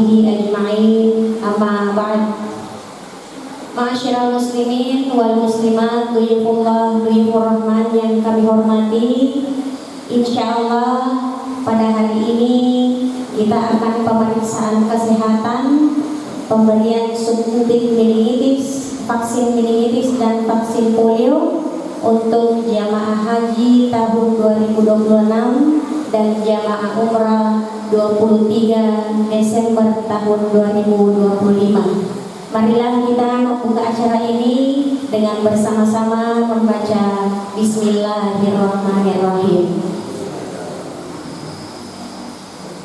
وصحبه أجمعين أما بعد. Ma'asyiral muslimin wal muslimat, dhuyufullah, dhuyufur rahman yang kami hormati, insyaallah pada hari ini kita akan pemeriksaan kesehatan, pemberian suntik meningitis, vaksin meningitis dan vaksin polio untuk jamaah haji tahun 2026 dan jamaah umrah 23 Desember tahun 2025. Marilah kita membuka acara ini dengan bersama-sama membaca Bismillahirrahmanirrahim.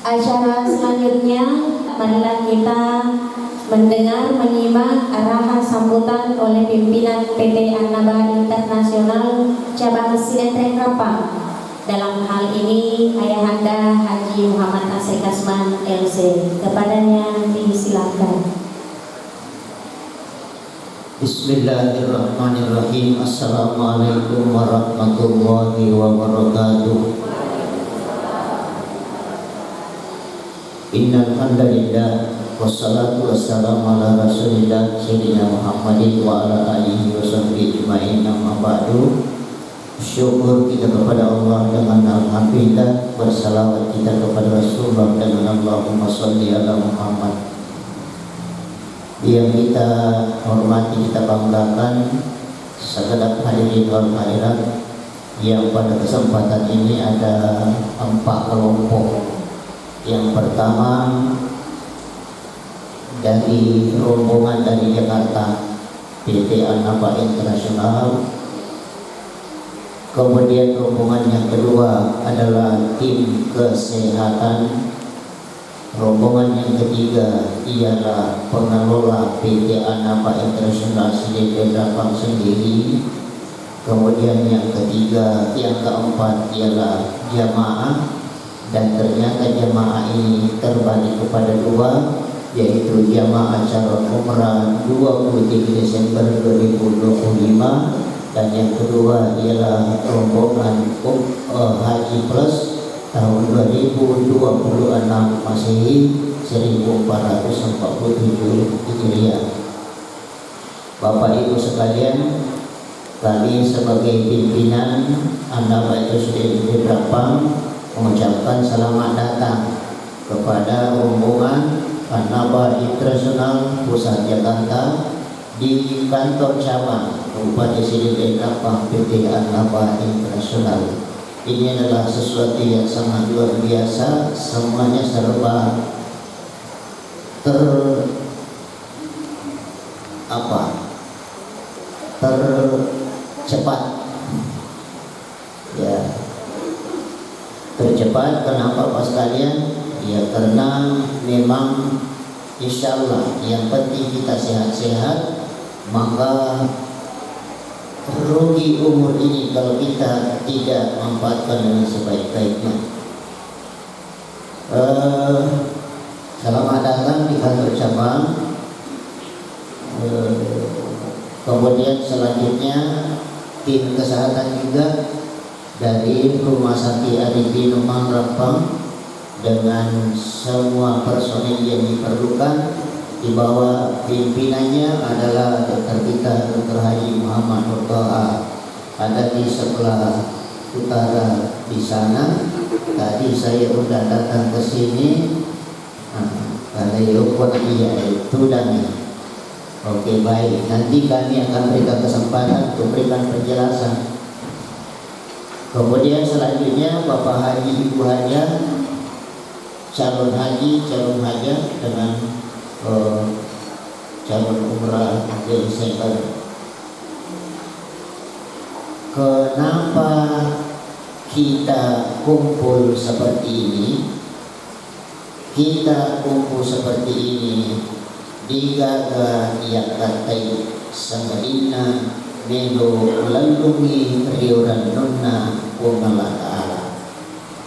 Acara selanjutnya, marilah kita mendengar, menyimak arahan sambutan oleh pimpinan PT An-Naba Internasional Cabang Sidetren Rapang. Dalam hal ini Ayahanda Haji Muhammad Asri Kasman LC. Kepadanya disilakan. Bismillahirrahmanirrahim. Assalamualaikum warahmatullahi wabarakatuh. Innal hamdalillah wassalatu wassalamu ala rasulillah sayyidina Muhammadin wa ala alihi washabbihi ajmain. Amma ba'du. Syukur kita kepada Allah dengan alhamdulillah, bersalawat kita kepada Rasulullah dengan Allahumma sholli ala Muhammad. Yang kita hormati, kita banggakan segenap hadirin wal hadirat, yang pada kesempatan ini ada 4 kelompok. Yang pertama dari rombongan dari Jakarta, PT An-Naba Internasional. Kemudian rombongan yang kedua adalah tim kesehatan. Rombongan yang ketiga ialah pengelola PT An-Naba Internasional Sidetren Rapang sendiri. Kemudian yang ketiga, yang keempat ialah jamaah, dan ternyata jamaah ini terbagi kepada 2, yaitu jamaah calon umrah 23 Desember 2025, dan yang kedua ialah rombongan Haji Plus tahun 2026 Masehi 1447 Hijriah. Bapak Ibu sekalian, kami sebagai pimpinan An-Naba Internasional Rapang mengucapkan selamat datang kepada rombongan An-Naba Internasional Pusat Jakarta di kantor cabang Bupati Sidetren Rapang PT An-Naba Internasional. Ini adalah sesuatu yang sangat luar biasa, semuanya serba tercepat. Ya, tercepat. Kenapa Pak sekalian? Ya karena memang insya Allah yang penting kita sehat-sehat, maka rugi umur ini kalau kita tidak memanfaatkan dengan sebaik-baiknya. Selamat datang di kantor cabang. Kemudian selanjutnya tim kesehatan juga dari Rumah Sakit Arifin Umar Rapang dengan semua personil yang diperlukan. Di bawah pimpinannya adalah dokter kita, Dr. Haji Muhammad Nurtoha, ada di sebelah utara di sana. Tadi saya sudah datang ke sini. Ada itu dan oke, baik. Nanti kami akan berikan kesempatan untuk berikan penjelasan. Kemudian selanjutnya Bapak Haji, Ibu Haja, calon haji, calon haja dengan calon umrah Desember. Kenapa kita kumpul seperti ini? Kita kumpul seperti ini digaga yang katai Samarina Melo Lalungi Riuran Nonna Umala Ta'ala.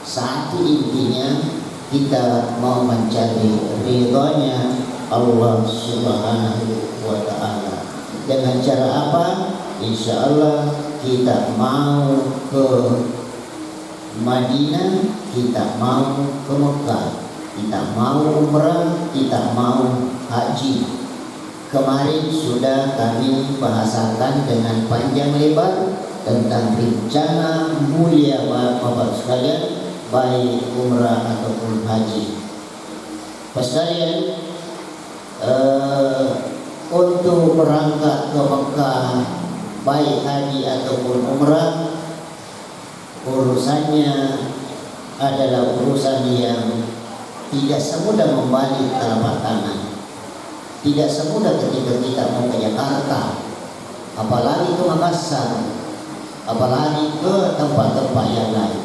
Satu intinya kita mau mencari ridhonya Allah Subhanahu wa Ta'ala. Dengan cara apa? Insya Allah kita mau ke Madinah, kita mau ke Mekah. kita mau umrah, kita mau haji. Kemarin sudah kami bahasakan dengan panjang lebar tentang rencana mulia Bapak sekalian, baik umrah ataupun haji. Bapak sekalian, untuk berangkat ke Mekah, baik haji ataupun umrah, urusannya adalah urusan yang tidak semudah membalik telapak tangan, tidak semudah ketika kita mau ke Jakarta, apalagi ke Makassar, apalagi ke tempat-tempat yang lain.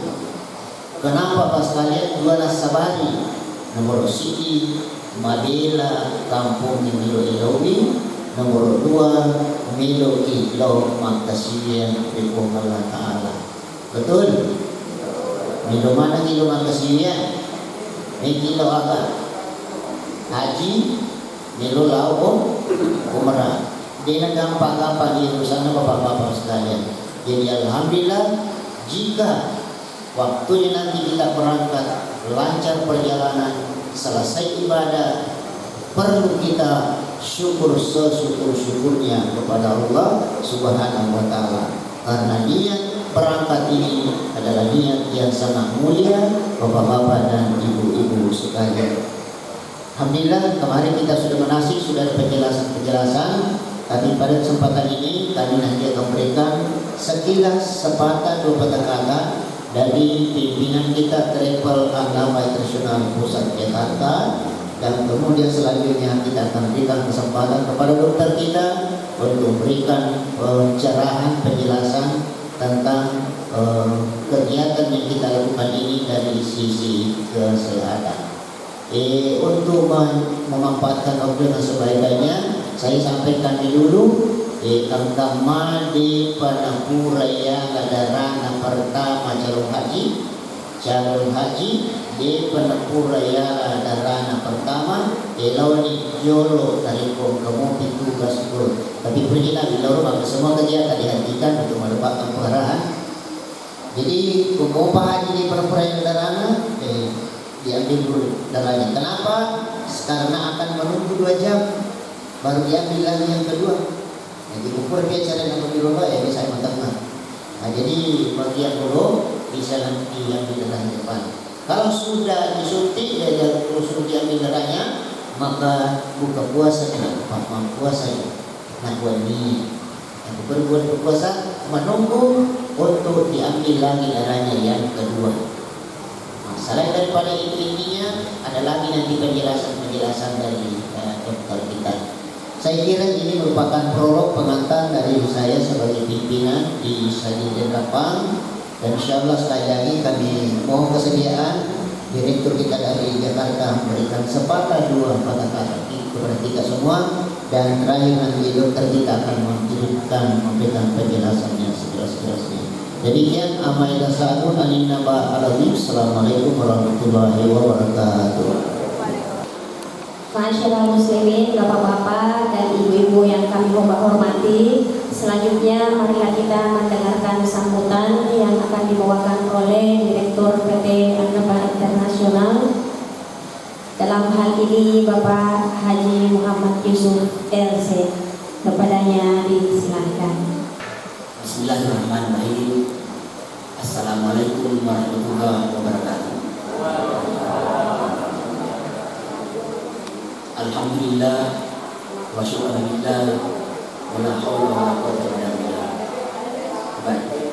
Kenapa Pak sekalian? Dua Sabari, nomor Siki, Madela, Kampung Milo Ilowi, nomor 2 Milo Ilo Makasirian Republik Allah Ta'ala. Betul? Milo mana Ilo Makasirian? Milo agak haji, Milo lauk umrah. Dia gampang-gampang di sana Bapak-bapak sekalian. Jadi alhamdulillah, jika waktunya nanti kita berangkat, lancar perjalanan, selesai ibadah, perlu kita syukur sesyukur-syukurnya kepada Allah Subhanahu wa Ta'ala, karena niat berangkat ini adalah niat yang sangat mulia Bapak-bapak dan ibu-ibu sekalian. Alhamdulillah, kemarin kita sudah menasih, sudah ada penjelasan, tapi pada kesempatan ini kami nanti akan berikan sekilas sepatah dua patah kata dari pimpinan kita Travel Agama Internasional Pusat Jakarta, dan kemudian selanjutnya kita akan berikan kesempatan kepada dokter kita untuk memberikan pencerahan penjelasan tentang kegiatan yang kita lakukan ini dari sisi kesehatan. Untuk memanfaatkan waktu dengan sebaik-baiknya, saya sampaikan dulu Kangkama di Panapuraya Gadarana pertama calon haji di Panapuraya Gadarana pertama Eloni Jolo dari kamu tugas itu. Tapi pergilah Biloro, maka semua kegiatan dihentikan untuk mendapatkan pengarahan. Jadi pembawa haji di Panapuraya Gadarana diambil dulu darahnya. Kenapa? Karena akan menunggu 2 jam baru diambil lagi yang kedua. Jadi ukur dia cara yang lebih ya bisa matang. Nah, jadi bagian dulu bisa nanti yang di darah depan. Kalau sudah disuntik dia suruh diambil darahnya, maka buka puasa puasa. Nah, buat ini berbuat puasa menunggu untuk diambil lagi darahnya yang kedua. Selain daripada itu, intinya ada lagi nanti penjelasan dari dokter kita. Saya kira ini merupakan prolog pengantar dari saya sebagai pimpinan di Sajid Rapang, dan insyaallah sekali lagi kami mohon kesediaan direktur kita dari Jakarta memberikan sepatah dua patah kata kepada kita semua, dan terakhir nanti dokter kita akan memberikan penjelasannya sejelas-jelasnya. Demikian amailah sa'un alinna ba'aladim. Assalamualaikum warahmatullahi wabarakatuh. Masyaallah muslimin, bapak-bapak dan ibu-ibu yang kami hormati, selanjutnya marilah kita mendengarkan sambutan yang akan dibawakan oleh Direktur PT Annaba Internasional. Dalam hal ini Bapak Haji Muhammad Yusuf LC. Kepadanya disilakan. Bismillahirrahmanirrahim. Assalamualaikum warahmatullahi wabarakatuh. Alhamdulillah wa syukurillah wa la haula wa la quwwata illa billah. Baik.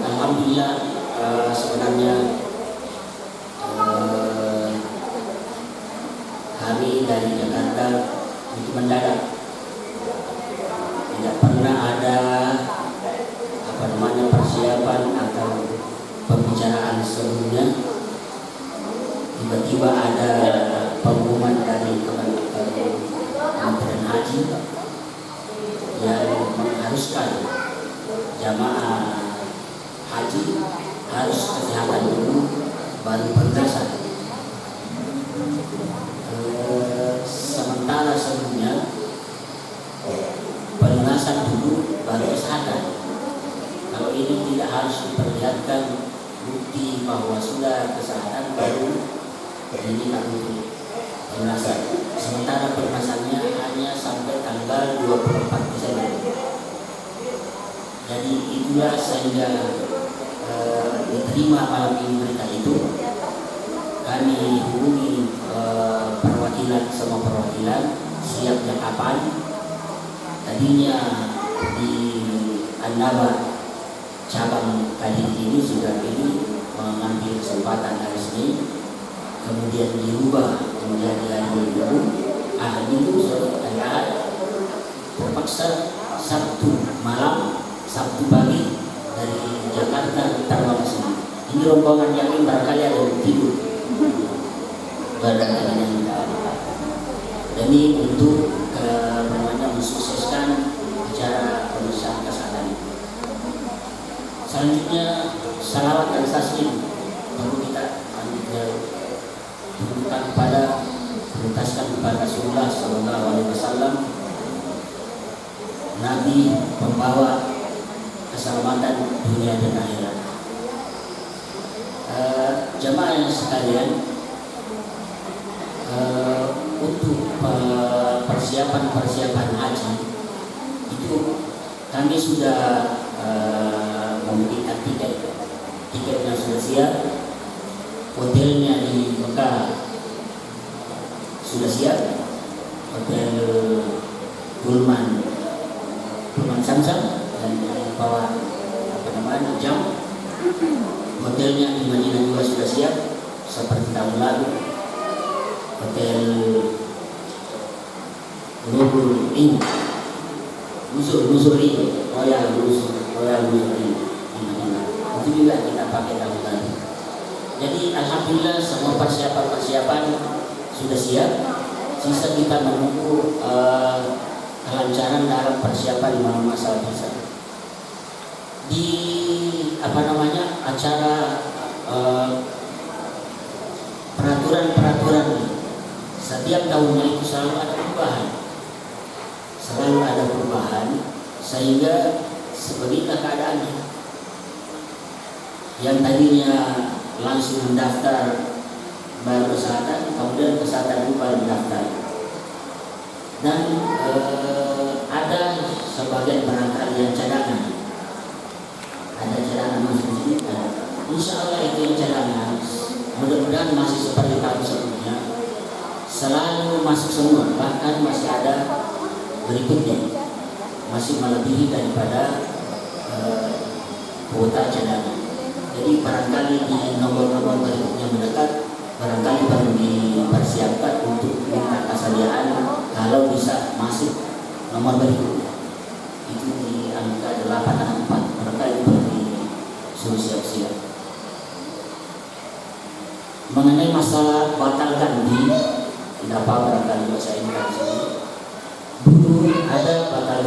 Alhamdulillah, sebenarnya kami dari Jakarta itu mendadak, tidak pernah ada persiapan atau pembicaraan sebelumnya. Tiba-tiba ada pengumuman dari Kementerian Haji yang mengharuskan jamaah haji harus kesehatan dulu baru berangkat. Sementara sebelumnya pelunasan dulu baru kesehatan. Kalau ini tidak harus diperlihatkan bukti bahwa sudah kesehatan baru Ini kami pelunasan. Sementara pelunasannya hanya sampai tanggal 24 Desember. Jadi itulah sehingga diterima malam ini berita itu. Kami hubungi perwakilan, semua perwakilan siapnya kapan. Tadinya di Annaba cabang Kadin ini sudah mengambil kesempatan hari Senin, kemudian dirubah menjadi hari Minggu. Akhirnya itu hari Ahad terpaksa Sabtu malam, Sabtu pagi dari Jakarta terbang ke sini. Ini rombongan yang ini barangkali ada yang tidur. Barangkali yang tidak. Dan ini untuk mensukseskan acara pemeriksaan kesehatan. Selanjutnya salawat dan taslim perlu kita tunjukkan kepada prioritaskan kepada Rasulullah Sallallahu Alaihi Wasallam, Nabi pembawa keselamatan dunia dan akhirat. Jamaah yang sekalian, untuk persiapan haji itu kami sudah memberikan tiketnya sudah siap, hotelnya di Mekah sudah siap, hotel Pullman Samsam dan bawa jam. Hotelnya di Madinah juga sudah siap seperti tahun lalu. Hotel Nurul Inn, Nusur Inn, Royal Nusur Inn di Madinah. Itu juga kita pakai tahun lalu. Jadi alhamdulillah semua persiapan sudah siap. Sisa kita menunggu kelancaran dalam persiapan masalah visa. Di acara peraturan setiap tahunnya itu selalu ada perubahan sehingga sebagaimana keadaannya. Yang tadinya langsung mendaftar baru kesehatan, kemudian kesehatan lupa mendaftar. Dan ada sebagian barangkali yang cadangan. Ada cadangan masuk di sini. Insya Allah itu yang cadangan. Mudah-mudahan masih seperti tahun sebelumnya. Selalu masuk semua, bahkan masih ada berikutnya, masih melebihi daripada kuota cadangan. Jadi barangkali di nomor-nomor berikutnya mendekat, barangkali perlu dipersiapkan untuk minta kesediaan kalau bisa masuk nomor berikutnya. Itu di angka 864, barangkali perlu disuruh siap-siap. Mengenai masalah batal ganti, tidak apa barangkali bahasa Inggris ini. Dulu ada batal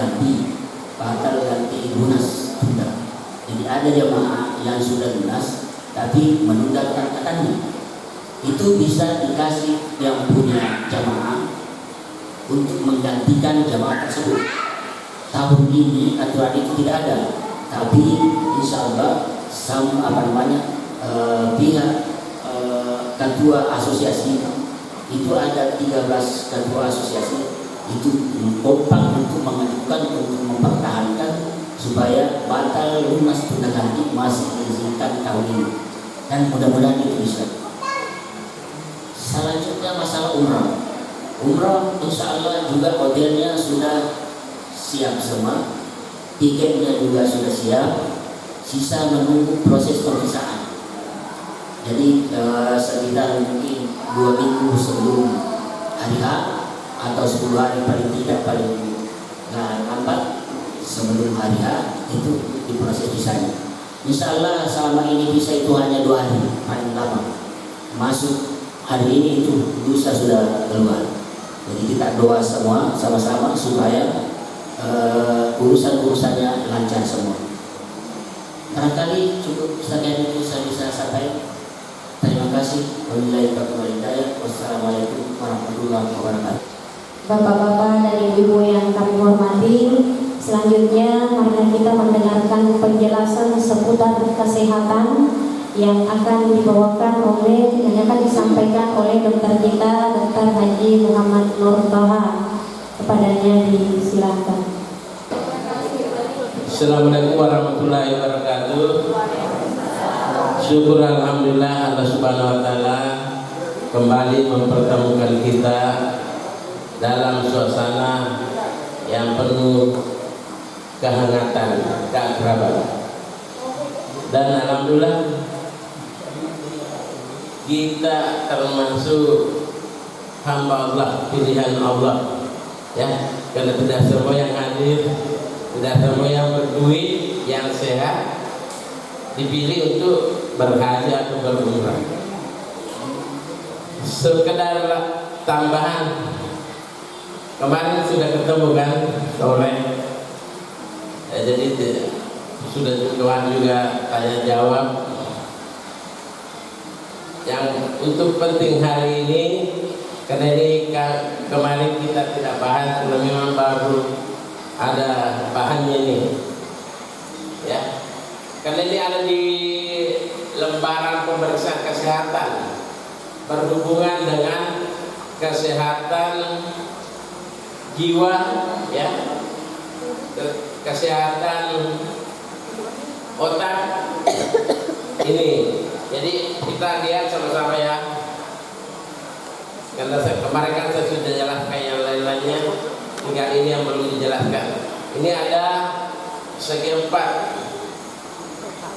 ganti lunas tunda. Jadi ada jemaah yang sudah lunas tapi menunda keberangkatannya. Itu bisa dikasih yang punya jemaah untuk menggantikan jemaah tersebut. Tahun ini aturan itu tidak ada, tapi insya Allah pihak ketua asosiasi itu ada 13 ketua asosiasi itu kompak untuk mengajukan untuk mempertahankan supaya batal lunas tunda ganti masih diizinkan tahun ini, dan mudah-mudahan itu bisa. Selanjutnya masalah umrah insya Allah juga hotelnya sudah siap semua, tiketnya juga sudah siap, sisa menunggu proses pemeriksaan. Jadi sekitar mungkin 2 minggu sebelum hari H atau 10 hari paling tidak, paling lambat sebelum hari H itu diproses visanya. Insya Allah selama ini visa itu hanya 2 hari paling lama. Masuk hari ini itu visa sudah keluar. Jadi kita doa semua sama-sama supaya urusan-urusannya lancar semua. Barangkali cukup sekian itu saya bisa sampaikan. Terima kasih. Wassalamualaikum warahmatullahi wabarakatuh. Bapak-bapak dan ibu-ibu yang kami hormati, selanjutnya marilah kita mendengarkan penjelasan seputar kesehatan yang akan disampaikan oleh dokter kita, Dr. Haji Muhammad Nur Toha. Kepadanya disilahkan. Assalamualaikum warahmatullahi wabarakatuh. Syukur alhamdulillah Allah subhanahu wa ta'ala kembali mempertemukan kita dalam suasana yang penuh kehangatan, keakraban. Dan alhamdulillah kita termasuk hamba Allah, pilihan Allah, ya. Karena tidak semua yang hadir, tidak semua yang berduit, yang sehat dipilih untuk berhaji atau berumrah. Sekedar tambahan, kemarin sudah ketemu kan sore, jadi sudah kawan juga tanya jawab. Yang untuk penting hari ini, karena ini kemarin kita tidak bahas, karena memang baru ada bahannya ini, ya. Karena ini ada di lembaran pemeriksaan kesehatan berhubungan dengan kesehatan jiwa, ya, kesehatan otak ini. Jadi kita lihat sama-sama ya. Karena kemarin kan saya sudah jelaskan yang lain-lainnya, tinggal ini yang belum dijelaskan. Ini ada segi 4,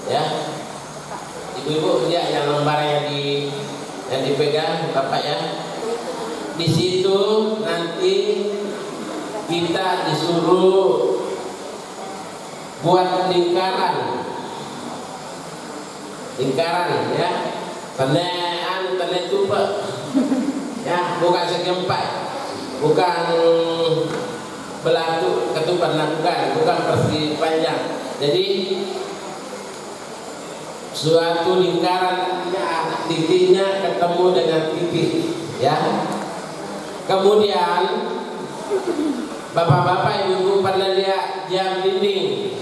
ya. Ibu-ibu lihat yang lembar yang dipegang Bapak ya. Di situ nanti kita disuruh buat lingkaran ya, tene tuba ya, bukan segi 4, bukan belatu ketuban, bukan persegi panjang. Jadi suatu lingkaran titiknya ketemu dengan titik, ya. Kemudian bapak-bapak, ibu-ibu pernah lihat jam dinding?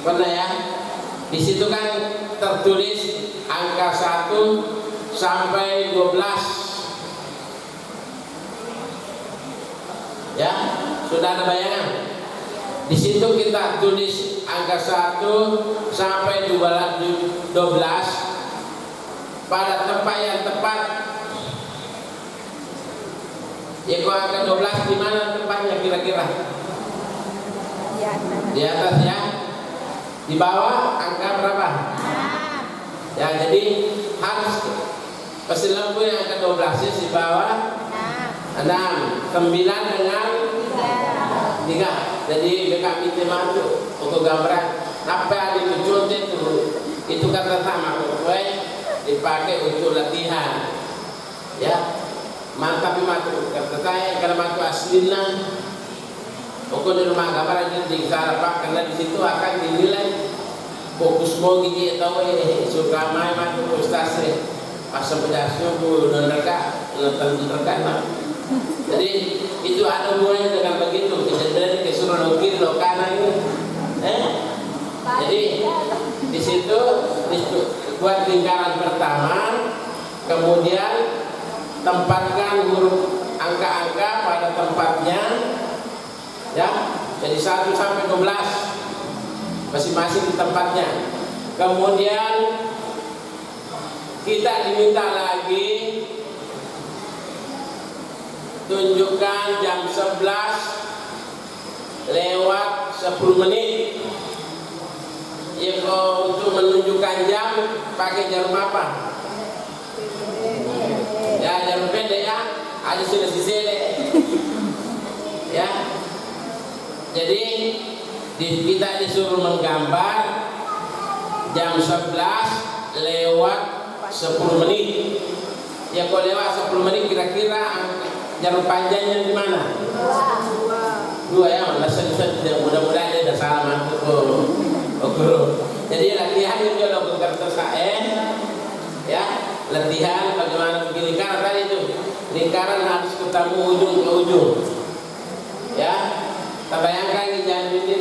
Pernah ya? Di situ kan tertulis angka 1 sampai 12. Ya, sudah ada bayangan? Di situ kita tulis angka 1 sampai 12 pada tempat yang tepat. Ya, kalau angka 12 di mana tempatnya kira-kira? Di atas ya. Di bawah angka berapa? Ya, jadi harus pesi lampu yang angka 12 di bawah 6, 9 dengan 3. Jadi BKP masuk untuk gambaran apa yang ditunjuk itu kata sama sesuai dipakai untuk latihan, ya. Mantap matu kata saya kalau matu aslinya pokok di rumah gambar di Sarapa, karena di situ akan dinilai fokus mau gigi atau suka main matu prestasi pasal pedasnya bu dan mereka terkena. Jadi itu ada hubungannya dengan begitu, tidak dari kesuruh kiri lo kanan ini. Jadi di situ buat lingkaran pertama, kemudian tempatkan huruf angka-angka pada tempatnya, ya. Jadi 1 sampai 12 masing-masing di tempatnya. Kemudian kita diminta lagi tunjukkan jam 11 lewat 10 menit. Ya, kalau untuk menunjukkan jam pakai jarum apa? Ya, jarum pendek ya. Ada sudah sisele. Ya. Jadi kita disuruh menggambar jam 11 lewat 10 menit. Ya, kalau lewat 10 menit kira-kira jarum panjangnya di mana? 2 ya, mudah-mudahan dia udah salah mantuk. Jadi latihan itu lo kertas ya, latihan bagaimana bikin lingkaran tadi itu. Lingkaran harus ketemu ujung ke ujung. Ya, kita bayangkan ini jangan bikin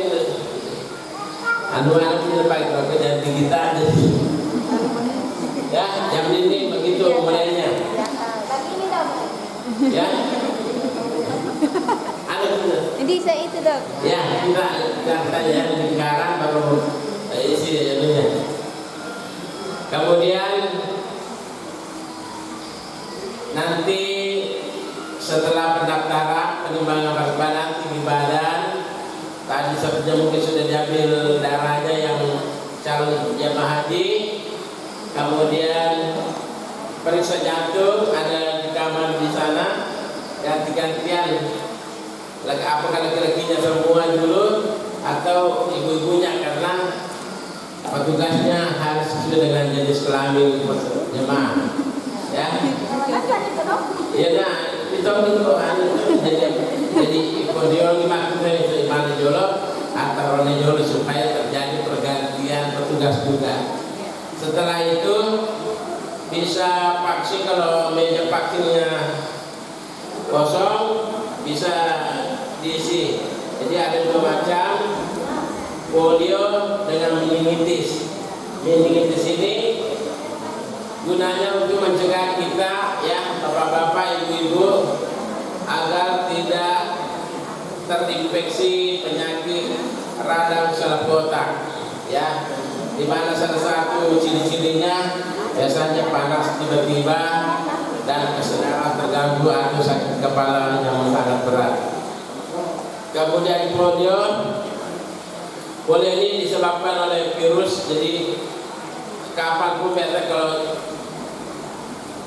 anu-anu di depan kalau jangan kita Ya, jam dinding begitu mulainya. Ya. Ada betul. Jadi saya itu dok. Ya, kita tanya lingkaran baru isi ininya. Kemudian nanti setelah pendaftaran penimbangan berat badan, tinggi badan, tadi sepertinya mungkin sudah diambil darahnya yang calon jemaah haji. Kemudian periksa jantung ada di kamar di sana, ganti-gantian. Apakah laki-lakinya semua dulu atau ibu-ibunya, karena petugasnya harus sesuai dengan jenis kelamin jemaah. Ya. Ya, nah itu jadi ikodiologi maksudnya itu imani jolo atau rone jolo supaya terjadi pergantian petugas juga. Setelah itu bisa vaksin, kalau meja vaksinnya kosong bisa diisi. Jadi ada dua macam, polio dengan meningitis. Meningitis ini gunanya untuk mencegah kita, ya bapak-bapak, ibu-ibu, agar tidak terinfeksi penyakit radang selaput otak, ya. Di mana salah satu ciri-cirinya biasanya panas tiba-tiba dan kesadaran terganggu atau sakit kepala yang sangat berat. Kemudian polio ini disebabkan oleh virus. Jadi kapanpun biasa kalau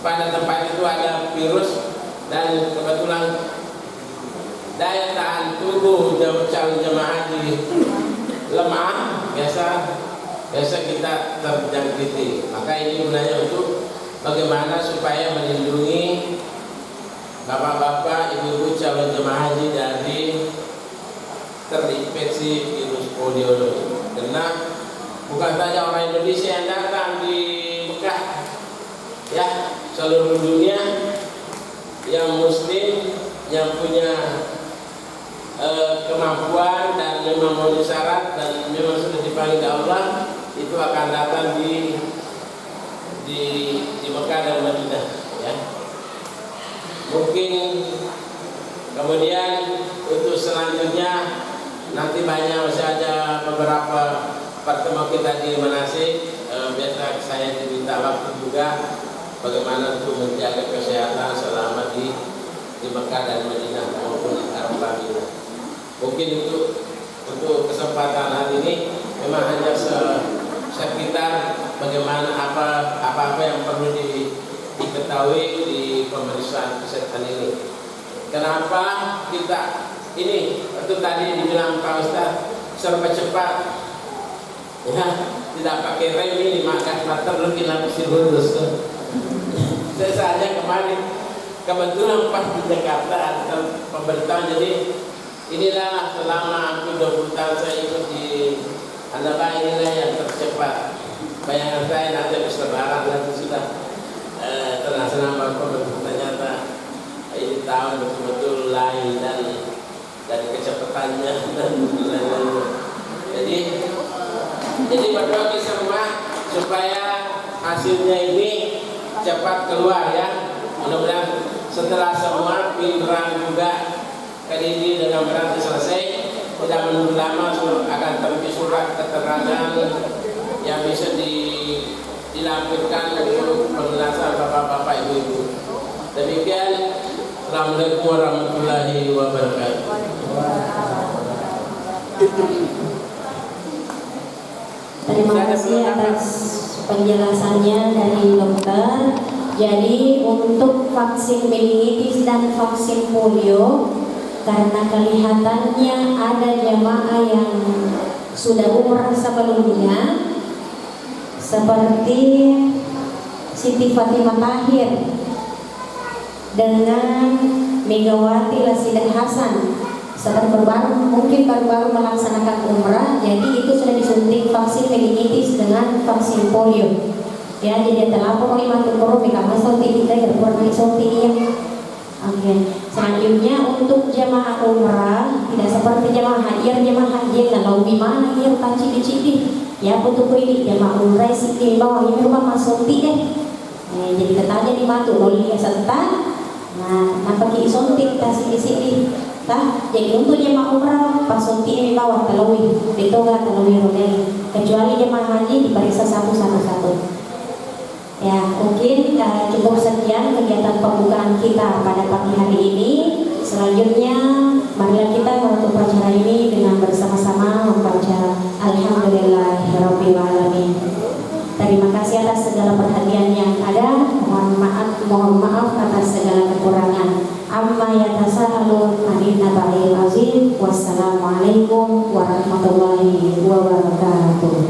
pada tempat itu ada virus dan kebetulan daya tahan tubuh calon jemaah haji lemah, biasa kita terjangkiti. Maka ini gunanya untuk bagaimana supaya melindungi bapak-bapak, ibu-ibu calon jemaah haji dari terinfeksi virus polio. Karena bukan saja orang Indonesia yang datang di Mekah, ya, seluruh dunia yang muslim yang punya kemampuan dan memang memenuhi syarat dan memang sudah dipanggil Allah itu akan datang di Mekah dan Madinah, ya. Mungkin kemudian untuk selanjutnya nanti banyak, masih ada beberapa pertemuan kita di manasik. Biasa saya diminta waktu juga bagaimana untuk menjaga kesehatan selama di Mekah dan Madinah maupun di Arafah. Mungkin untuk kesempatan hari ini memang hanya sekitar bagaimana apa yang perlu diketahui di pemeriksaan kesehatan ini. Kenapa kita ini itu tadi dibilang Pak Ustaz serba cepat, ya, tidak pakai rem ini maka meter lebih lapis lurus. Saya saja kemarin kebetulan pas di Jakarta ada pemberitahuan, jadi inilah selama hampir 20 tahun saya ikut di Anaba, inilah yang tercepat. Bayangan saya nanti habis lebaran nanti sudah terlaksana betul, ternyata ini tahun betul-betul lain dan dari kecepatannya dan lain-lain. Jadi berdoa kita semua supaya hasilnya ini cepat keluar, ya. Mudah-mudahan setelah semua pindahan juga kali ini dengan berarti selesai, tidak menunggu lama akan terbit surat keterangan yang bisa dilampirkan untuk penjelasan bapak-bapak, ibu-ibu. Demikian, Assalamualaikum warahmatullahi wabarakatuh. Terima kasih atas penjelasannya dari dokter. Jadi untuk vaksin meningitis dan vaksin polio, karena kelihatannya ada jemaah yang sudah umrah sebelumnya, seperti Siti Fatimah Tahir dengan Megawati Lasidah Hasan, mungkin baru-baru melaksanakan umrah, jadi itu sudah disuntik vaksin meningitis dengan vaksin polio. Ya, jadi terlapor oleh mantu korup karena suntik kita berkurang suntik ya. Oke. Selanjutnya untuk jemaah umrah tidak seperti jemaah haji yang kalau di mana yang tak cidi-cidi Ya putu ini jamaah umrah sih di bawah ini rumah masuk deh. Jadi katanya di matu loli ya serta. Nah, nampak ki sontik tas di sini. Tah, jadi untuk jemaah umrah pas sontik di bawah talawi, ditoga talawi rodel. Kecuali jemaah haji diperiksa satu. Ya, mungkin cukup sekian kegiatan pembukaan kita pada pagi hari ini. Selanjutnya, marilah kita menutup acara ini dengan bersama-sama membaca Alhamdulillahirabbil alamin. Terima kasih atas segala perhatian yang ada. Mohon maaf atas segala kekurangan. Amma yatasaalun 'anil naba'il azim. Wassalamualaikum warahmatullahi wabarakatuh.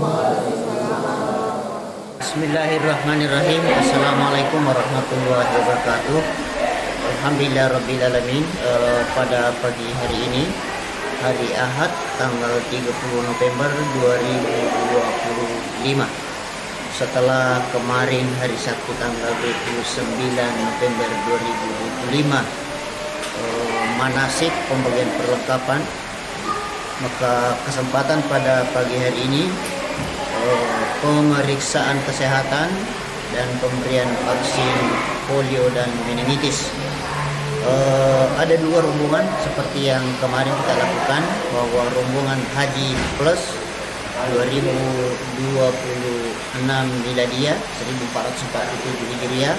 Bismillahirrahmanirrahim. Assalamualaikum warahmatullahi wabarakatuh. Alhamdulillahirrabbilalamin. Pada pagi hari ini, hari Ahad, tanggal 30 November 2025, setelah kemarin hari Sabtu tanggal 29 November 2025, manasik pembagian perlengkapan, maka kesempatan pada pagi hari ini pemeriksaan kesehatan dan pemberian vaksin polio dan meningitis. Ada dua rombongan seperti yang kemarin kita lakukan, bahwa rombongan Haji Plus 2026 Miladiyah 1447 Hijriah,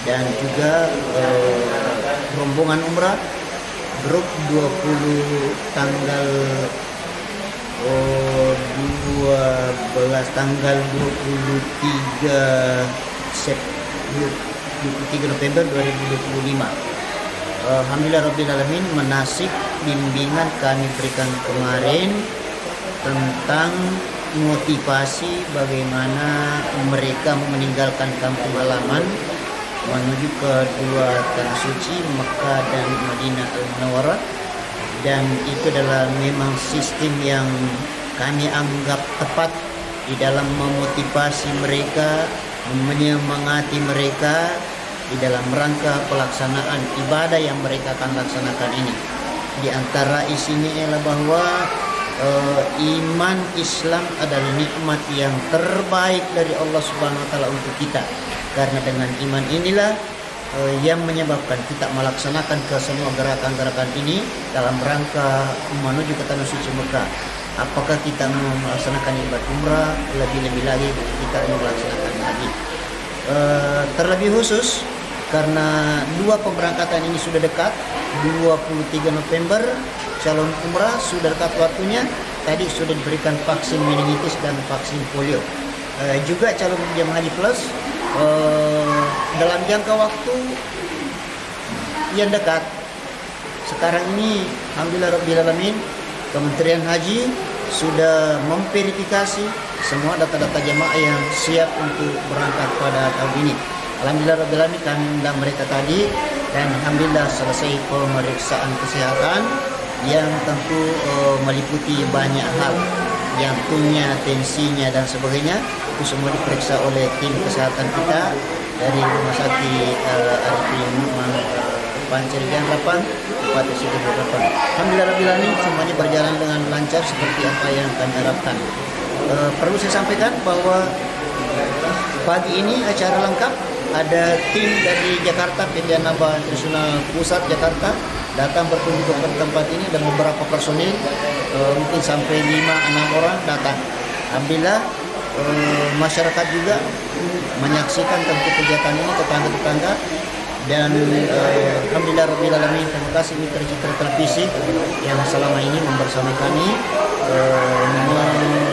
dan juga rombongan Umrah grup 20 tanggal 23 November 2025. Alhamdulillahirrabbilalamin, manasik bimbingan kami berikan kemarin tentang motivasi bagaimana mereka meninggalkan kampung halaman menuju ke dua tanah suci Mekah dan Madinah Al-Munawwarah, dan itu adalah memang sistem yang kami anggap tepat di dalam memotivasi mereka, menyemangati mereka di dalam rangka pelaksanaan ibadah yang mereka akan laksanakan ini. Di antara isinya ialah bahwa iman Islam adalah nikmat yang terbaik dari Allah Subhanahu wa taala untuk kita. Karena dengan iman inilah yang menyebabkan kita melaksanakan ke semua gerakan-gerakan ini dalam rangka menuju ke tanah suci Mekah. Apakah kita mau melaksanakan ibadah umrah, lebih-lebih lagi kita mau melaksanakan haji. Terlebih khusus karena dua pemberangkatan ini sudah dekat, 23 November calon umrah sudah dekat waktunya. Tadi sudah diberikan vaksin meningitis dan vaksin polio. Juga calon jemaah haji plus dalam jangka waktu yang dekat. Sekarang ini alhamdulillahirabbil Kementerian Haji sudah memverifikasi semua data-data jemaah yang siap untuk berangkat pada tahun ini. Alhamdulillah kami undang mereka tadi, dan alhamdulillah selesai pemeriksaan kesehatan yang tentu meliputi banyak hal, jantungnya, tensinya dan sebagainya. Itu semua diperiksa oleh tim kesehatan kita dari Rumah Sakit Arifin Nukman Pancarigan 8, Bupati Sidoarjo 8. Alhamdulillah semuanya berjalan dengan lancar seperti apa yang kami harapkan. Perlu saya sampaikan bahwa pagi ini acara lengkap. Ada tim dari Jakarta, PT Anaba Internasional Pusat Jakarta datang berkunjung ke tempat ini, dan beberapa personil mungkin sampai 5-6 orang datang. Alhamdulillah masyarakat juga menyaksikan tentu kegiatan ini, tetangga-tetangga, dan alhamdulillahirabbil terima kasih Mitra Citra Televisi yang selama ini membersama kami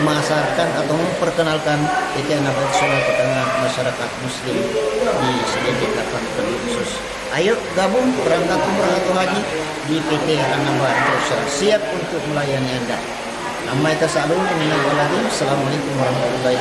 memasarkan atau memperkenalkan PT Anaba Internasional ke tengah masyarakat muslim di sebagai delapan terlebih khusus. Ayo gabung berangkat umrah atau haji di PT Anaba Internasional, siap untuk melayani Anda. Amma yatasaalun min al-azim. Assalamualaikum warahmatullahi